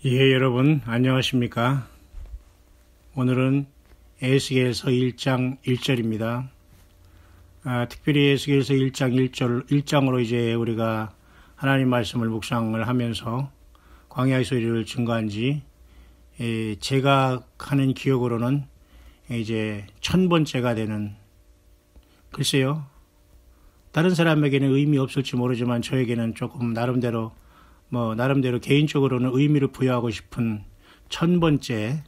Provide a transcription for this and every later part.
예, 여러분 안녕하십니까? 오늘은 에스겔서 1장 1절입니다. 특별히 에스겔서 1장 1장으로 이제 우리가 하나님 말씀을 묵상을 하면서 광야의 소리를 증거한 지 제가 하는 기억으로는 이제 1000번째가 되는, 글쎄요, 다른 사람에게는 의미 없을지 모르지만 저에게는 조금 나름대로 개인적으로는 의미를 부여하고 싶은 1000번째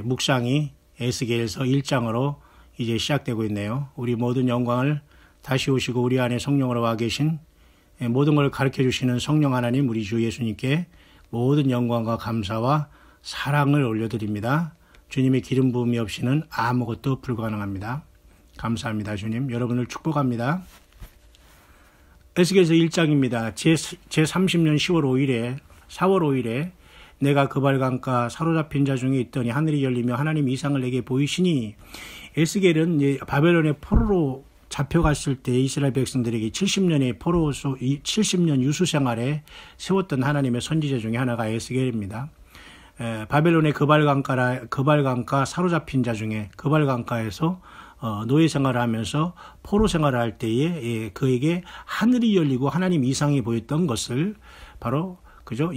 묵상이 에스겔서 1장으로 이제 시작되고 있네요. 우리 모든 영광을 다시 오시고 우리 안에 성령으로 와 계신 모든 걸 가르쳐 주시는 성령 하나님, 우리 주 예수님께 모든 영광과 감사와 사랑을 올려드립니다. 주님의 기름 부음이 없이는 아무것도 불가능합니다. 감사합니다. 주님, 여러분을 축복합니다. 에스겔서 1장입니다. 제30년 4월 5일에 내가 그발강가 사로잡힌 자 중에 있더니 하늘이 열리며 하나님 이상을 내게 보이시니, 에스겔은 바벨론의 포로로 잡혀갔을 때 이스라엘 백성들에게 70년 유수 생활에 세웠던 하나님의 선지자 중에 하나가 에스겔입니다. 바벨론의 그발강가 사로잡힌 자 중에 그발강가에서 노예 생활을 하면서 포로 생활을 할 때에 그에게 하늘이 열리고 하나님 이상이 보였던 것을 바로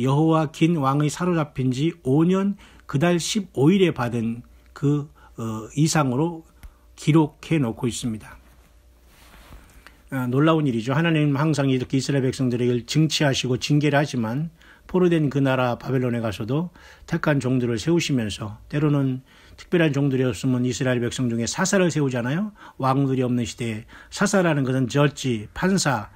여호와긴 왕의 사로잡힌 지 5년 그달 15일에 받은 그 이상으로 기록해 놓고 있습니다. 놀라운 일이죠. 하나님은 항상 이렇게 이스라엘 백성들에게 증치하시고 징계를 하지만 포로된 그 나라 바벨론에 가서도 택한 종들을 세우시면서, 때로는 특별한 종들이 없으면 이스라엘 백성 중에 사사를 세우잖아요. 왕들이 없는 시대에 사사라는 것은 저지, 판사,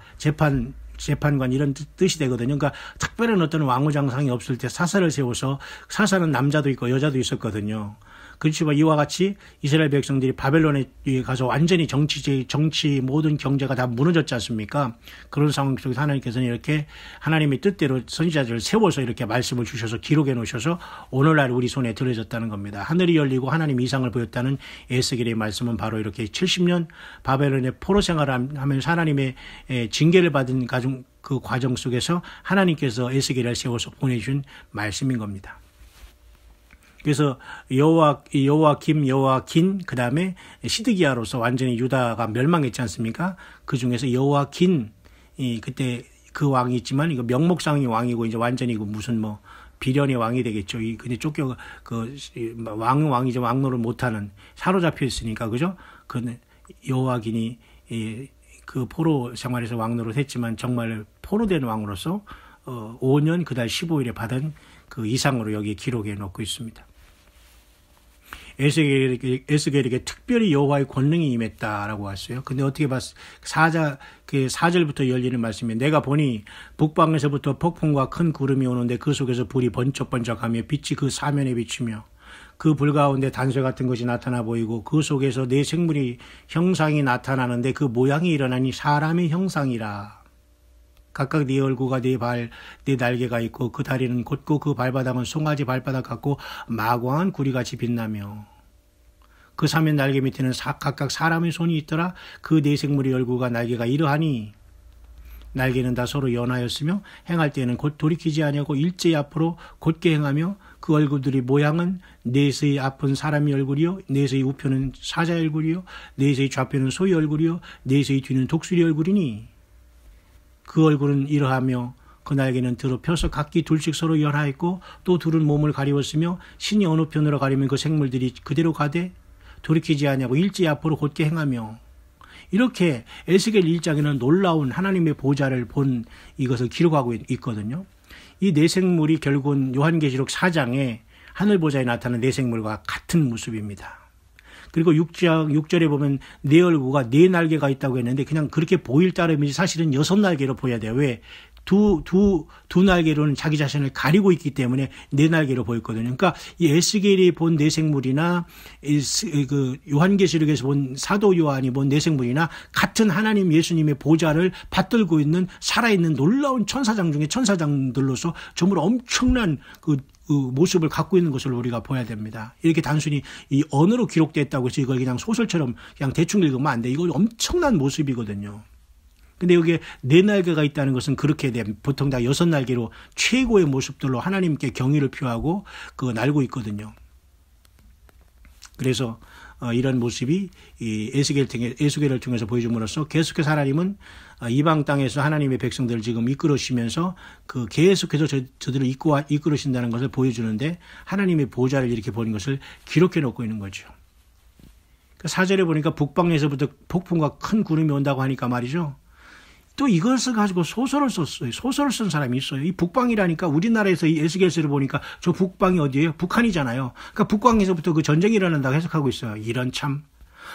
재판관 이런 뜻이 되거든요. 그러니까 특별한 어떤 왕후장상이 없을 때 사사를 세워서, 사사는 남자도 있고 여자도 있었거든요. 그렇지만 이와 같이 이스라엘 백성들이 바벨론에 가서 완전히 정치 모든 경제가 다 무너졌지 않습니까? 그런 상황 속에서 하나님께서는 이렇게 하나님의 뜻대로 선지자들을 세워서 이렇게 말씀을 주셔서 기록해 놓으셔서 오늘날 우리 손에 들어졌다는 겁니다. 하늘이 열리고 하나님 이상을 보였다는 에스겔의 말씀은 바로 이렇게 70년 바벨론의 포로 생활을 하면서 하나님의 징계를 받은 그 과정 속에서 하나님께서 에스겔을 세워서 보내준 말씀인 겁니다. 그래서 여호와긴, 그 다음에 시드기야로서 완전히 유다가 멸망했지 않습니까? 그 중에서 여호와긴, 그때 그 왕이 있지만 이거 명목상의 왕이고 이제 완전히 무슨 비련의 왕이 되겠죠. 근데 왕이죠. 왕노를 못하는, 사로잡혀 있으니까, 그죠? 그 여호와긴이 그 포로 생활에서 왕노를 했지만 정말 포로된 왕으로서 5년 그달 15일에 받은 그 이상으로 여기 기록해 놓고 있습니다. 에스겔에게 특별히 여호와의 권능이 임했다라고 했어요. 근데 어떻게 봤어요? 4절부터 열리는 말씀에 내가 보니 북방에서부터 폭풍과 큰 구름이 오는데 그 속에서 불이 번쩍번쩍하며 빛이 그 사면에 비추며 그 불 가운데 단쇠 같은 것이 나타나 보이고 그 속에서 네 생물이 형상이 나타나는데 그 모양이 일어나니 사람의 형상이라. 각각 네 얼굴과 네 날개가 있고 그 다리는 곧고 그 발바닥은 송아지 발바닥 같고 마광한 구리같이 빛나며 그 사면 날개 밑에는 각각 사람의 손이 있더라. 그 네 생물의 얼굴과 날개가 이러하니 날개는 다 서로 연하였으며 행할 때에는 곧 돌이키지 아니하고 일제히 앞으로 곧게 행하며 그 얼굴들이 모양은 넷의 앞은 사람의 얼굴이요, 넷의 우편은 사자의 얼굴이요, 넷의 좌편은 소의 얼굴이요, 넷의 뒤는 독수리 얼굴이니 그 얼굴은 이러하며 그 날개는 들어 펴서 각기 둘씩 서로 연하였고 또 둘은 몸을 가리웠으며 신이 어느 편으로 가리면 그 생물들이 그대로 가되 돌이키지 아니하고 일제히 앞으로 곧게 행하며, 이렇게 에스겔 1장에는 놀라운 하나님의 보좌를 본 이것을 기록하고 있거든요. 이 네 생물이 결국은 요한계시록 4장에 하늘 보좌에 나타난 네 생물과 같은 모습입니다. 그리고 6절에 보면 네 얼굴과 네 날개가 있다고 했는데 그냥 그렇게 보일 따름이지 사실은 6날개로 보여야 돼요. 왜? 두 날개로는 자기 자신을 가리고 있기 때문에 네 날개로 보였거든요. 그러니까 이 에스겔이 본 네 생물이나 그 요한계시록에서 본 사도 요한이 본 네 생물이나 같은 하나님 예수님의 보좌를 받들고 있는 살아있는 놀라운 천사장 중에 천사장들로서 정말 엄청난 그 모습을 갖고 있는 것을 우리가 봐야 됩니다. 이렇게 단순히 이 언어로 기록됐다고 해서 이걸 그냥 소설처럼 그냥 대충 읽으면 안 돼. 이거 엄청난 모습이거든요. 근데 여기에 4날개가 있다는 것은 그렇게 돼. 보통 다 6날개로 최고의 모습들로 하나님께 경의를 표하고 날고 있거든요. 그래서 이런 모습이 이 에스겔을 통해서 보여줌으로써 계속해서 하나님은 이방 땅에서 하나님의 백성들을 지금 이끌으시면서 계속해서 저들을 이끌으신다는 것을 보여주는데 하나님의 보좌를 이렇게 보는 것을 기록해 놓고 있는 거죠. 4절에 보니까 북방에서부터 폭풍과 큰 구름이 온다고 하니까 말이죠. 또 이것을 가지고 소설을 썼어요. 소설을 쓴 사람이 있어요. 이 북방이라니까 우리나라에서 이 에스겔서를 보니까 저 북방이 어디예요? 북한이잖아요. 그러니까 북방에서부터 그 전쟁이 일어난다고 해석하고 있어요. 이런 참.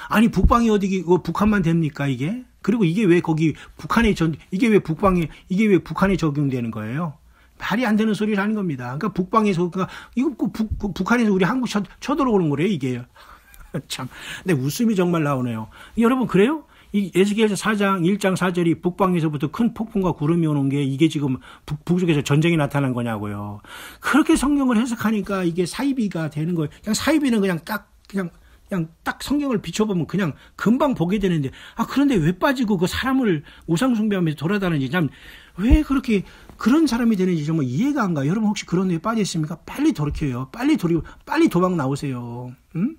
아니 북방이 어디 북한만 됩니까 이게? 그리고 이게 왜 거기 이게 왜 북한에 적용되는 거예요? 말이 안 되는 소리를 하는 겁니다. 그러니까 북방에서 이거 북한에서 우리 한국 쳐들어오는 거래요 이게. 참. 근데 웃음이 정말 나오네요. 여러분 그래요? 이 에스겔서 4장 1장 4절이 북방에서부터 큰 폭풍과 구름이 오는 게 이게 지금 북쪽에서 전쟁이 나타난 거냐고요. 그렇게 성경을 해석하니까 이게 사이비가 되는 거예요. 그냥 사이비는 그냥 딱 성경을 비춰보면 그냥 금방 보게 되는데 그런데 왜 빠지고 그 사람을 우상숭배하면서 돌아다니는지 참 왜 그렇게 그런 사람이 되는지 정말 이해가 안 가요. 여러분 혹시 그런 데에 빠져 있습니까? 빨리 돌이켜요. 빨리 도망 나오세요. 응?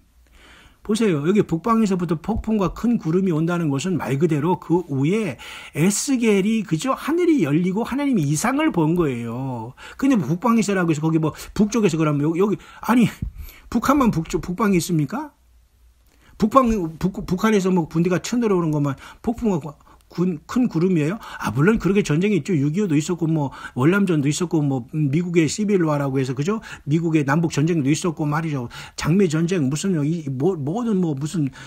보세요. 여기 북방에서부터 폭풍과 큰 구름이 온다는 것은 말 그대로 그 위에 에스겔이 그저 하늘이 열리고 하나님이 이상을 본 거예요. 근데 북방에서라고 해서 거기 북쪽에서 그러면 여기 아니 북한만 북방이 있습니까? 북한에서 군대가 쳐들어오는 것만 폭풍과 큰 구름이에요? 물론 그렇게 전쟁이 있죠. 6.25도 있었고, 월남전도 있었고, 미국의 시빌와라고 해서, 그죠? 미국의 남북 전쟁도 있었고 말이죠. 장미 전쟁, 무슨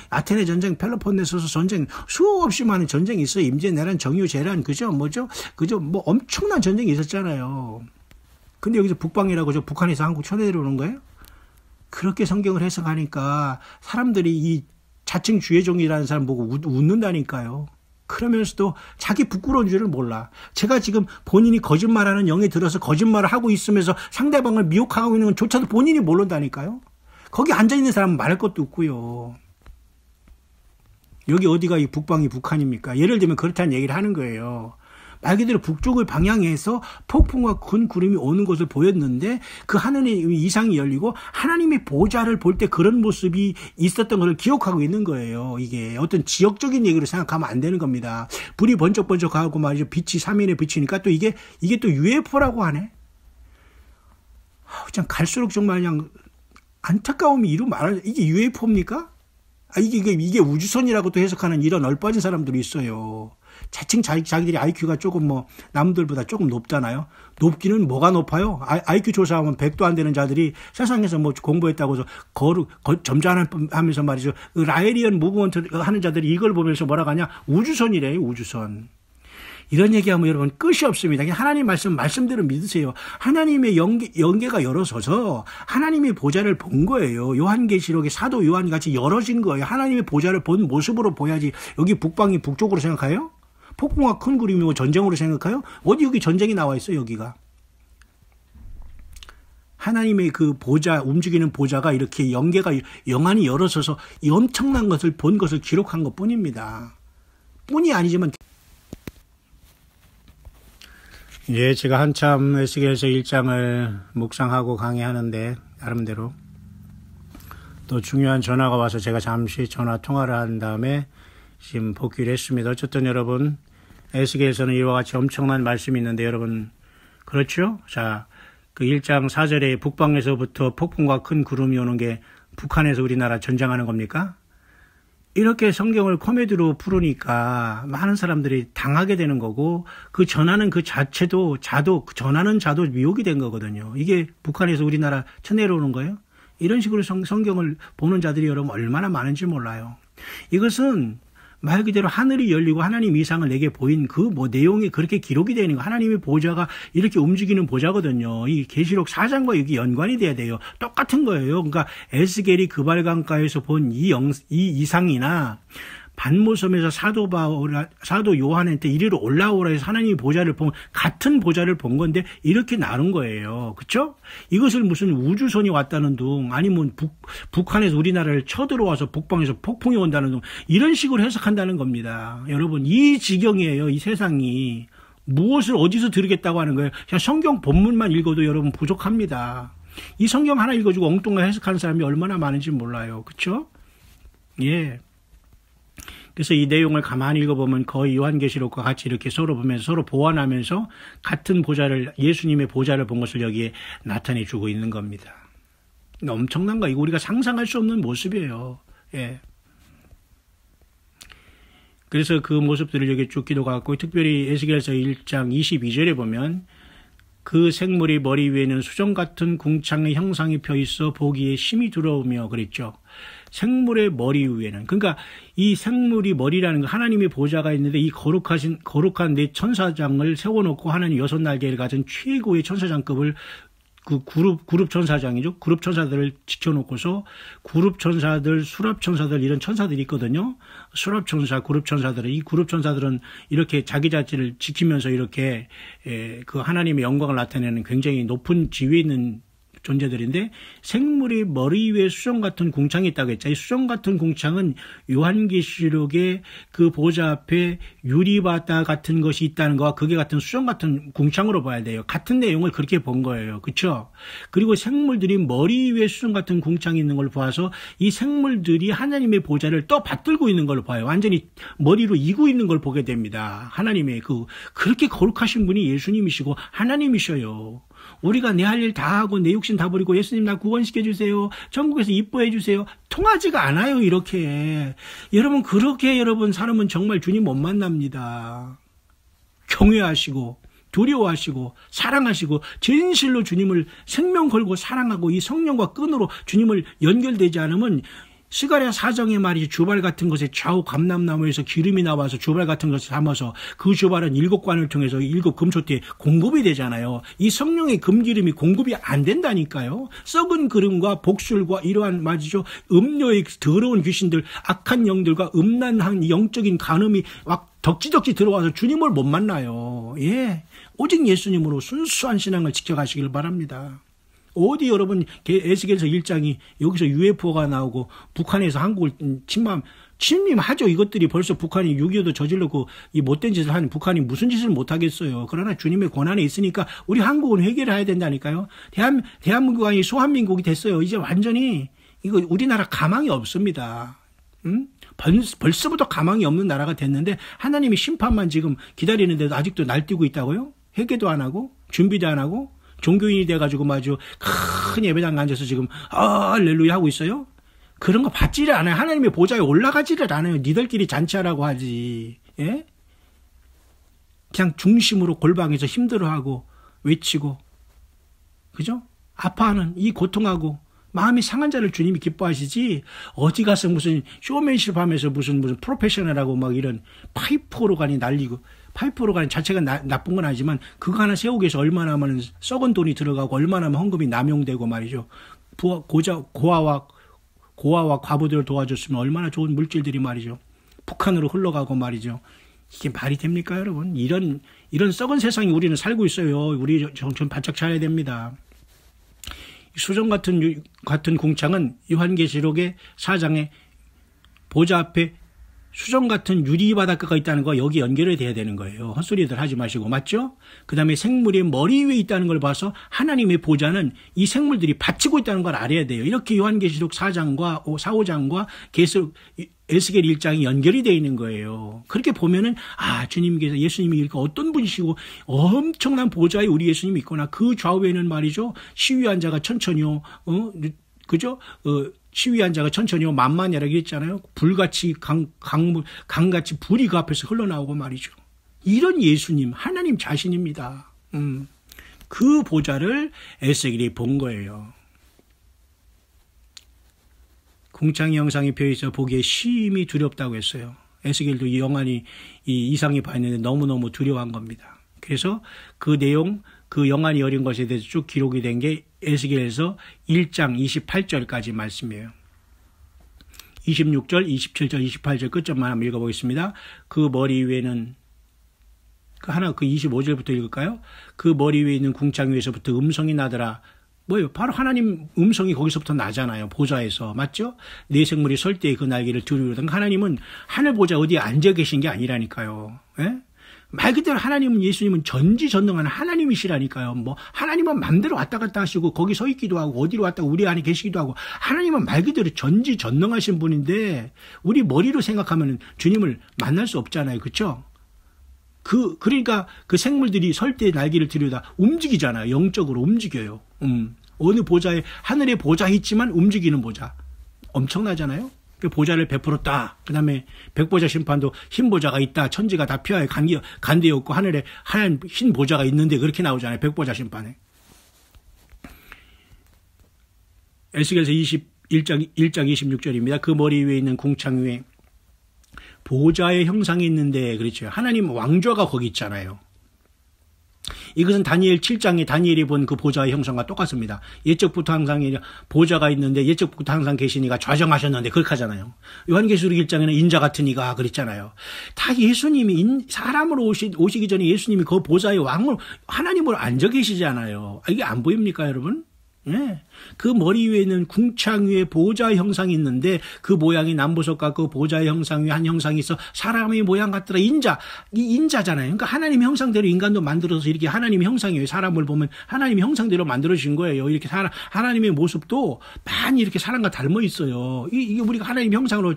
아테네 전쟁, 펠로폰네소스 전쟁, 수없이 많은 전쟁이 있어요. 임진왜란, 정유재란, 그죠? 엄청난 전쟁이 있었잖아요. 근데 여기서 북방이라고 북한에서 한국 쳐내려오는 거예요? 그렇게 성경을 해석하니까 사람들이 이 자칭 주의종이라는 사람 보고 웃는다니까요. 그러면서도 자기 부끄러운 줄을 몰라. 제가 지금 본인이 거짓말하는 영에 들어서 거짓말을 하고 있으면서 상대방을 미혹하고 있는 것조차도 본인이 모른다니까요. 거기 앉아있는 사람은 말할 것도 없고요. 여기 어디가 이 북방이 북한입니까? 예를 들면 그렇다는 얘기를 하는 거예요. 말 그대로 북쪽을 방향해서 폭풍과 큰 구름이 오는 것을 보였는데 그 하늘의 이상이 열리고 하나님의 보좌를 볼 때 그런 모습이 있었던 것을 기억하고 있는 거예요. 이게 어떤 지역적인 얘기로 생각하면 안 되는 겁니다. 불이 번쩍번쩍하고 말이죠. 빛이 3일에 비치니까 또 이게 또 UFO라고 하네. 그냥 갈수록 정말 그냥 안타까움이 이루 말하는 이게 UFO입니까? 이게 우주선이라고 또 해석하는 이런 얼빠진 사람들이 있어요. 자칭 자기들이 IQ가 조금 남들보다 조금 높잖아요. 높기는 뭐가 높아요? IQ 조사하면 100도 안 되는 자들이 세상에서 공부했다고 해서 점잖하면서 말이죠. 라이리언 무브먼트 하는 자들이 이걸 보면서 뭐라고 하냐? 우주선이래요, 우주선. 이런 얘기하면 여러분 끝이 없습니다. 하나님 말씀대로 믿으세요. 하나님의 영계가 열어서서 하나님의 보좌를 본 거예요. 요한계시록의 사도 요한 같이 열어진 거예요. 하나님의 보좌를 본 모습으로 보야지. 여기 북방이 북쪽으로 생각해요? 폭풍과 큰 구름이고 전쟁으로 생각해요? 어디 여기 전쟁이 나와 있어요, 여기가. 하나님의 그 보좌, 움직이는 보좌가 이렇게 영계가 영안이 열어서서 이 엄청난 것을 본 것을 기록한 것 뿐입니다. 뿐이 아니지만 예, 제가 한참 에스겔서 1장을 묵상하고 강의하는데 나름대로 또 중요한 전화가 와서 제가 잠시 전화 통화를 한 다음에 지금 복귀를 했습니다. 어쨌든 여러분 에스겔서는 이와 같이 엄청난 말씀이 있는데 여러분 그렇죠? 자, 그 1장 4절에 북방에서부터 폭풍과 큰 구름이 오는 게 북한에서 우리나라 전쟁하는 겁니까? 이렇게 성경을 코미디로 풀으니까 많은 사람들이 당하게 되는 거고 그 전하는 그 자체도 전하는 자도 미혹이 된 거거든요. 이게 북한에서 우리나라 쳐내려오는 거예요? 이런 식으로 성경을 보는 자들이 여러분 얼마나 많은지 몰라요. 이것은 말 그대로 하늘이 열리고 하나님 이상을 내게 보인 그 내용이 그렇게 기록이 되는 거. 하나님의 보좌가 이렇게 움직이는 보좌거든요. 이 계시록 4장과 이게 연관이 돼야 돼요. 똑같은 거예요. 그러니까 에스겔이 그발강가에서 본 이 이상이나 반모섬에서 사도 요한한테 이리로 올라오라 해서 하나님이 보좌를 본 같은 보좌를 본 건데 이렇게 나눈 거예요. 그렇죠? 이것을 무슨 우주선이 왔다는 둥 아니면 북한에서 우리나라를 쳐들어와서 북방에서 폭풍이 온다는 둥 이런 식으로 해석한다는 겁니다. 여러분 이 지경이에요. 이 세상이. 무엇을 어디서 들으겠다고 하는 거예요. 그냥 성경 본문만 읽어도 여러분 부족합니다. 이 성경 하나 읽어주고 엉뚱하게 해석하는 사람이 얼마나 많은지 몰라요. 그렇죠? 예. 그래서 이 내용을 가만히 읽어보면 거의 요한계시록과 같이 이렇게 서로 보면서 서로 보완하면서 같은 보좌를 예수님의 보좌를 본 것을 여기에 나타내주고 있는 겁니다. 엄청난 거 이거 우리가 상상할 수 없는 모습이에요. 예. 그래서 그 모습들을 여기 쭉 기도가 있고 특별히 에스겔서 1장 22절에 보면 그 생물이 머리 위에는 수정 같은 궁창의 형상이 펴 있어 보기에 심히 두려우며 그랬죠. 생물의 머리 위에는 그러니까 이 생물이 머리라는 거 하나님의 보좌가 있는데 이 거룩한 네 천사장을 세워놓고 하나님 6날개를 가진 최고의 천사장급을 그 그룹 천사장이죠. 그룹 천사들을 지켜놓고서 그룹 천사들, 수랍 천사들 이런 천사들이 있거든요. 수랍 천사, 그룹 천사들은 이 그룹 천사들은 이렇게 자기 자체를 지키면서 이렇게 그 하나님의 영광을 나타내는 굉장히 높은 지위에 있는 존재들인데 생물이 머리 위에 수정 같은 궁창이 있다고 했죠. 이 수정 같은 궁창은 요한계시록에 그 보좌 앞에 유리바다 같은 것이 있다는 거와 그게 같은 수정 같은 궁창으로 봐야 돼요. 같은 내용을 그렇게 본 거예요. 그렇죠? 그리고 생물들이 머리 위에 수정 같은 궁창이 있는 걸 보아서 이 생물들이 하나님의 보좌를 또 받들고 있는 걸 봐요. 완전히 머리로 이고 있는 걸 보게 됩니다. 하나님의 그렇게 거룩하신 분이 예수님이시고 하나님이셔요. 우리가 내 할 일 다 하고 내 욕심 다 버리고 예수님 나 구원시켜주세요. 천국에서 이뻐해 주세요. 통하지가 않아요. 이렇게. 여러분 그렇게 여러분 사람은 정말 주님 못 만납니다. 경외하시고 두려워하시고 사랑하시고 진실로 주님을 생명 걸고 사랑하고 이 성령과 끈으로 주님을 연결되지 않으면 스가랴 4장에 말이죠. 주발 같은 것에 좌우 감람나무에서 기름이 나와서 주발 같은 것을 담아서 그 주발은 7관을 통해서 7 금초대에 공급이 되잖아요. 이 성령의 금기름이 공급이 안 된다니까요. 썩은 기름과 복술과 이러한 말이죠. 음료의 더러운 귀신들, 악한 영들과 음란한 영적인 간음이 막 덕지덕지 들어와서 주님을 못 만나요. 예, 오직 예수님으로 순수한 신앙을 지켜가시길 바랍니다. 어디 여러분 에스겔서 1장이 여기서 UFO가 나오고 북한에서 한국을 침입하죠. 이것들이 벌써 북한이 6.25도 저질렀고 이 못된 짓을 하는 북한이 무슨 짓을 못하겠어요. 그러나 주님의 권한에 있으니까 우리 한국은 회개를 해야 된다니까요. 대한민국이 소한민국이 됐어요. 이제 완전히 이거 우리나라 가망이 없습니다. 벌써부터 가망이 없는 나라가 됐는데 하나님이 심판만 지금 기다리는데도 아직도 날뛰고 있다고요? 회개도 안 하고 준비도 안 하고 종교인이 돼가지고 마주 큰 예배당 앉아서 지금 할렐루야 하고 있어요? 그런 거 받지를 않아요. 하나님의 보좌에 올라가지를 않아요. 니들끼리 잔치하라고 하지. 예? 그냥 중심으로 골방에서 힘들어하고 외치고 그죠? 아파하는 이 고통하고 마음이 상한 자를 주님이 기뻐하시지 어디 가서 무슨 쇼맨십 하면서 무슨 프로페셔널하고 막 이런 파이프 오르간이 날리고 파이프 오르간 자체가 나쁜 건 아니지만 그거 하나 세우기 위해서 얼마나 하면 썩은 돈이 들어가고 얼마나 하면 헌금이 남용되고 말이죠. 고아와 과부들을 도와줬으면 얼마나 좋은 물질들이 말이죠. 북한으로 흘러가고 말이죠. 이게 말이 됩니까 여러분? 이런 썩은 세상에 우리는 살고 있어요. 우리 정신 바짝 차려야 됩니다. 수정 같은 궁창은 요한계시록의 4장에 보좌 앞에 수정 같은 유리 바닷가가 있다는 거 여기 연결이 돼야 되는 거예요. 헛소리들 하지 마시고 맞죠? 그 다음에 생물이 머리 위에 있다는 걸 봐서 하나님의 보좌는 이 생물들이 받치고 있다는 걸 알아야 돼요. 이렇게 요한계시록 4장과 5장과 에스겔 1장이 연결이 되어 있는 거예요. 그렇게 보면은 주님께서 예수님이 이렇게 어떤 분이시고 엄청난 보좌에 우리 예수님이 있구나. 그 좌우에는 말이죠. 시위한 자가 천천히요. 그죠? 시위한 자가 천천히요. 만만이라고 했잖아요. 불같이 강같이 불이 그 앞에서 흘러나오고 말이죠. 이런 예수님 하나님 자신입니다. 그 보좌를 에스겔이 본 거예요. 궁창의 형상이 펴있어 보기에 심히 두렵다고 했어요. 에스겔도 이 이상이 봤는데 너무너무 두려워한 겁니다. 그래서 그 내용, 그 영안이 어린 것에 대해서 쭉 기록이 된 게 에스겔에서 1장 28절까지 말씀이에요. 26절, 27절, 28절 끝점만 한번 읽어보겠습니다. 그 머리 위에는 그 25절부터 읽을까요? 그 머리 위에 있는 궁창 위에서부터 음성이 나더라. 뭐예요? 바로 하나님 음성이 거기서부터 나잖아요. 보좌에서. 맞죠? 내 생물이 설 때에 그 날개를 두르거든. 하나님은 하늘 보좌 어디에 앉아 계신 게 아니라니까요. 예? 말 그대로 하나님은, 예수님은 전지전능한 하나님이시라니까요. 뭐 하나님은 맘대로 왔다 갔다 하시고 거기 서 있기도 하고 어디로 왔다 우리 안에 계시기도 하고, 하나님은 말 그대로 전지전능하신 분인데 우리 머리로 생각하면 주님을 만날 수 없잖아요. 그렇죠? 그러니까 그 생물들이 설 때 날개를 들여다 움직이잖아요. 영적으로 움직여요. 어느 보좌에, 하늘에 보좌 있지만 움직이는 보좌. 엄청나잖아요? 그 보좌를 베풀었다. 그 다음에 백보자 심판도 흰 보좌가 있다. 천지가 다 피하여 간대였고 하늘에 하얀 흰 보좌가 있는데 그렇게 나오잖아요. 백보자 심판에. 에스겔서 1장 26절입니다. 그 머리 위에 있는 궁창 위에 보좌의 형상이 있는데, 그렇죠. 하나님 왕좌가 거기 있잖아요. 이것은 다니엘 7장에 다니엘이 본 그 보좌의 형상과 똑같습니다. 예적부터 항상 보좌가 있는데 예적부터 항상 계시니가 좌정하셨는데 그렇게 하잖아요. 요한계시록 1장에는 인자 같은 이가 그랬잖아요. 다 예수님이 사람으로 오시기 전에 예수님이 그 보좌의 왕으로 하나님으로 앉아 계시잖아요. 이게 안 보입니까, 여러분? 네. 그 머리 위에는 궁창 위에 보좌의 형상이 있는데 그 모양이 남보석 같고 보좌의 형상 위에 한 형상이 있어 사람의 모양 같더라. 이 인자잖아요. 그러니까 하나님 형상대로 인간도 만들어서 이렇게 하나님 형상이에요. 사람을 보면 하나님 형상대로 만들어진 거예요. 이렇게 하나님의 모습도 많이 이렇게 사람과 닮아 있어요. 이게 우리가 하나님 형상으로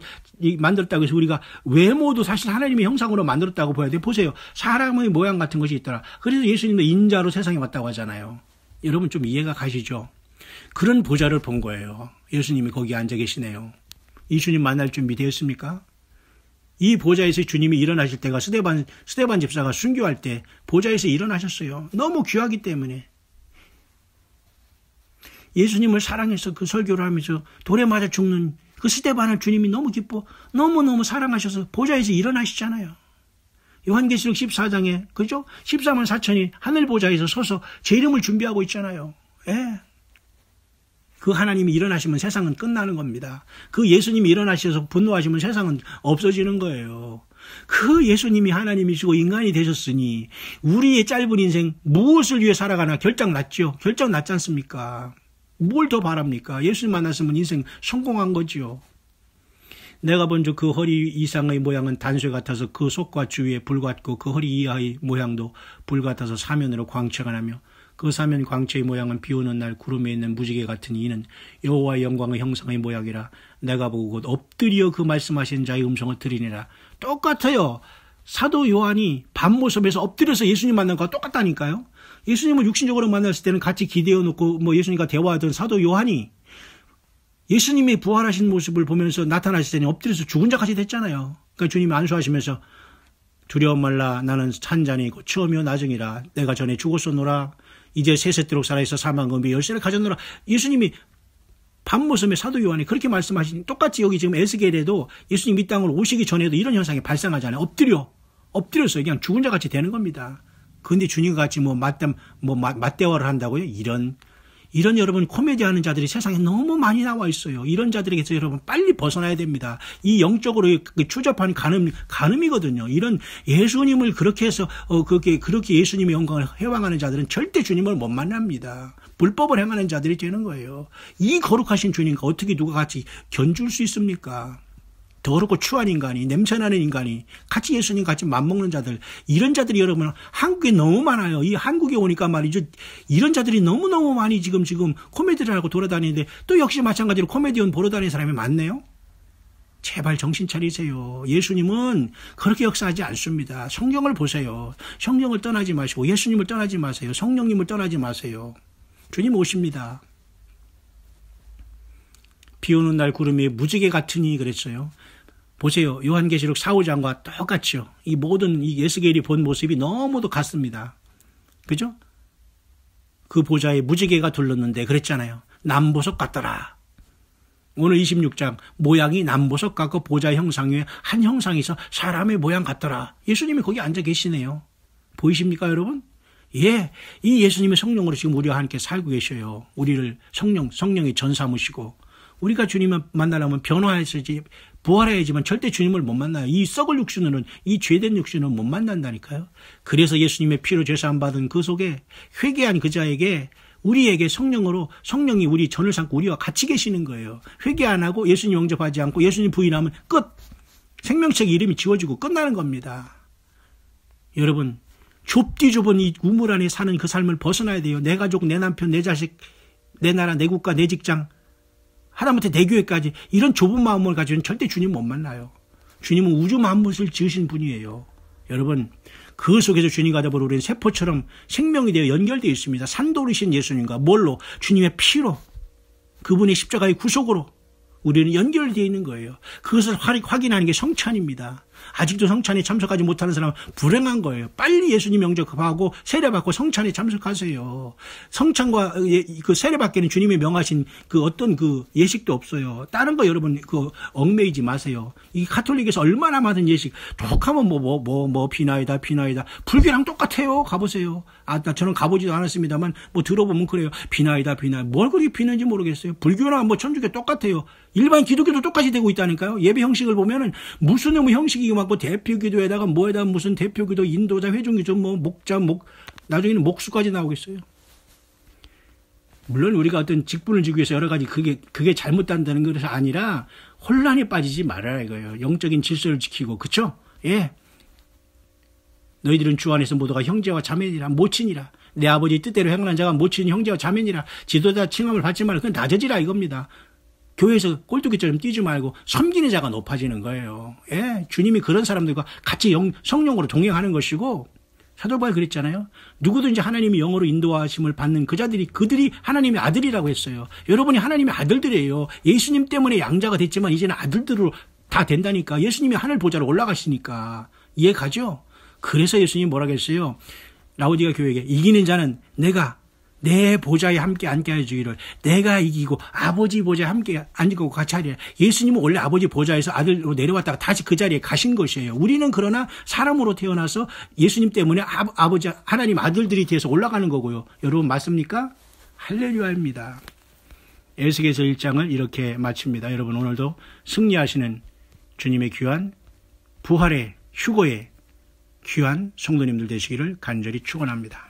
만들었다고 해서 우리가 외모도 사실 하나님의 형상으로 만들었다고 봐야 돼요. 보세요. 사람의 모양 같은 것이 있더라. 그래서 예수님도 인자로 세상에 왔다고 하잖아요. 여러분 좀 이해가 가시죠? 그런 보좌를 본 거예요. 예수님이 거기 앉아 계시네요. 이 주님 만날 준비 되었습니까? 이 보좌에서 주님이 일어나실 때가 스데반 집사가 순교할 때 보좌에서 일어나셨어요. 너무 귀하기 때문에. 예수님을 사랑해서 그 설교를 하면서 돌에 맞아 죽는 그 스데반을 주님이 너무 기뻐 너무너무 사랑하셔서 보좌에서 일어나시잖아요. 요한계시록 14장에 그죠? 14만 4천이 하늘 보좌에서 서서 제 이름을 준비하고 있잖아요. 예. 그 하나님이 일어나시면 세상은 끝나는 겁니다. 그 예수님이 일어나셔서 분노하시면 세상은 없어지는 거예요. 그 예수님이 하나님이시고 인간이 되셨으니 우리의 짧은 인생 무엇을 위해 살아가나 결정났죠. 결정났지 않습니까? 뭘 더 바랍니까? 예수님 만났으면 인생 성공한 거지요. 내가 본 그 허리 이상의 모양은 단쇠 같아서 그 속과 주위에 불 같고 그 허리 이하의 모양도 불 같아서 사면으로 광채가 나며 그 사면 광채의 모양은 비오는 날 구름에 있는 무지개 같은 이는 여호와의 영광의 형상의 모양이라. 내가 보고 곧 엎드려 그 말씀하신 자의 음성을 들으니라. 똑같아요. 사도 요한이 밤모습에서 엎드려서 예수님 만난 거와 똑같다니까요. 예수님을 육신적으로 만났을 때는 같이 기대어 놓고 예수님과 대화하던 사도 요한이 예수님의 부활하신 모습을 보면서 나타나실 때는 엎드려서 죽은 자같이 됐잖아요. 그러니까 주님이 안수하시면서 두려움 말라 나는 찬자니고 처음이요 나중이라 내가 전에 죽었었노라 이제 세세토록 살아있어 사망금비 열쇠를 가졌노라. 예수님이 밤모습의 사도 요한이 그렇게 말씀하신 똑같이 여기 지금 에스겔에도 예수님 이 땅으로 오시기 전에도 이런 현상이 발생하잖아요. 엎드려서 그냥 죽은 자같이 되는 겁니다. 그런데 주님과 같이 맞대화를 한다고요? 이런 여러분 코미디 하는 자들이 세상에 너무 많이 나와 있어요. 이런 자들에게서 여러분 빨리 벗어나야 됩니다. 이 영적으로 추접한 간음이거든요. 이런 예수님을 그렇게 해서 그렇게 예수님의 영광을 회방하는 자들은 절대 주님을 못 만납니다. 불법을 행하는 자들이 되는 거예요. 이 거룩하신 주님과 어떻게 누가 같이 견줄 수 있습니까? 더럽고 추한 인간이, 냄새나는 인간이 같이 예수님 같이 맘먹는 자들, 이런 자들이 여러분 한국에 너무 많아요. 이 한국에 오니까 말이죠. 이런 자들이 너무너무 많이 지금 코미디를 하고 돌아다니는데 또 역시 마찬가지로 코미디언 보러 다니는 사람이 많네요. 제발 정신 차리세요. 예수님은 그렇게 역사하지 않습니다. 성경을 보세요. 성경을 떠나지 마시고 예수님을 떠나지 마세요. 성령님을 떠나지 마세요. 주님 오십니다. 비 오는 날 구름이 무지개 같으니 그랬어요. 보세요. 요한계시록 4, 5장과 똑같죠. 이 모든 이 에스겔이 본 모습이 너무도 같습니다. 그죠? 그 보좌에 무지개가 둘렀는데 그랬잖아요. 남보석 같더라. 오늘 26장 모양이 남보석 같고 보좌 형상 위에 한 형상이 있어 사람의 모양 같더라. 예수님이 거기 앉아 계시네요. 보이십니까 여러분? 예, 이 예수님의 성령으로 지금 우리와 함께 살고 계셔요. 우리를 성령이 전삼으시고 우리가 주님을 만나려면 변화해야지, 부활해야지만 절대 주님을 못 만나요. 이 썩을 육신으로는, 이 죄된 육신은 못 만난다니까요. 그래서 예수님의 피로 죄사함 받은 그 속에 회개한 그 자에게 우리에게 성령으로, 성령이 우리 전을 삼고 우리와 같이 계시는 거예요. 회개 안 하고 예수님 영접하지 않고 예수님 부인하면 끝. 생명책 이름이 지워지고 끝나는 겁니다. 여러분, 좁디 좁은 이 우물 안에 사는 그 삶을 벗어나야 돼요. 내 가족, 내 남편, 내 자식, 내 나라, 내 국가, 내 직장, 하다못해 내 교회까지 이런 좁은 마음을 가지고는 절대 주님 못 만나요. 주님은 우주 만물을 지으신 분이에요. 여러분, 그 속에서 주님과 더불어 우리는 세포처럼 생명이 되어 연결되어 있습니다. 산돌이신 예수님과 뭘로? 주님의 피로, 그분의 십자가의 구속으로 우리는 연결되어 있는 거예요. 그것을 확인하는 게 성찬입니다. 아직도 성찬에 참석하지 못하는 사람은 불행한 거예요. 빨리 예수님 영접하고 세례받고 성찬에 참석하세요. 성찬과 그 세례받기는 주님이 명하신 그 어떤 그 예식도 없어요. 다른 거 여러분 그 얽매이지 마세요. 이 가톨릭에서 얼마나 많은 예식, 독하면 비나이다. 불교랑 똑같아요. 가보세요. 저는 가보지도 않았습니다만 들어보면 그래요. 비나이다. 뭘 그렇게 비는지 모르겠어요. 불교나 천주교 똑같아요. 일반 기독교도 똑같이 되고 있다니까요. 예배 형식을 보면은 무슨 형식이 막 대표기도에다가 뭐에다가 무슨 대표기도, 인도자, 회중기도, 목자, 나중에는 목수까지 나오겠어요. 물론 우리가 어떤 직분을 주기 위해서 여러 가지 그게 잘못된다는 것이 아니라 혼란에 빠지지 말아라 이거예요. 영적인 질서를 지키고, 그쵸? 예. 너희들은 주 안에서 모두가 형제와 자매니라, 모친이라. 내 아버지 뜻대로 행하는 자가 모친 형제와 자매니라. 지도자 칭함을 받지 말고 그건 낮아지라 이겁니다. 교회에서 꼴뚜기처럼 뛰지 말고 섬기는 자가 높아지는 거예요. 예, 주님이 그런 사람들과 같이 성령으로 동행하는 것이고, 사도 바울이 그랬잖아요. 누구든지 하나님이 영으로 인도하심을 받는 그들이 하나님의 아들이라고 했어요. 여러분이 하나님의 아들들이에요. 예수님 때문에 양자가 됐지만 이제는 아들들로 다 된다니까. 예수님이 하늘 보좌로 올라가시니까. 이해 가죠? 그래서 예수님이 뭐라고 했어요? 라오디가 교회에게 이기는 자는 내가 내 보좌에 함께 앉게 하여 주기를, 내가 이기고 아버지 보좌에 함께 앉고 같이 하리라. 예수님은 원래 아버지 보좌에서 아들로 내려왔다가 다시 그 자리에 가신 것이에요. 우리는 그러나 사람으로 태어나서 예수님 때문에 아버지 하나님 아들들이 되어서 올라가는 거고요. 여러분 맞습니까? 할렐루야입니다. 에스겔서 1장을 이렇게 마칩니다. 여러분 오늘도 승리하시는 주님의 귀한 부활의 휴거의 귀한 성도님들 되시기를 간절히 축원합니다.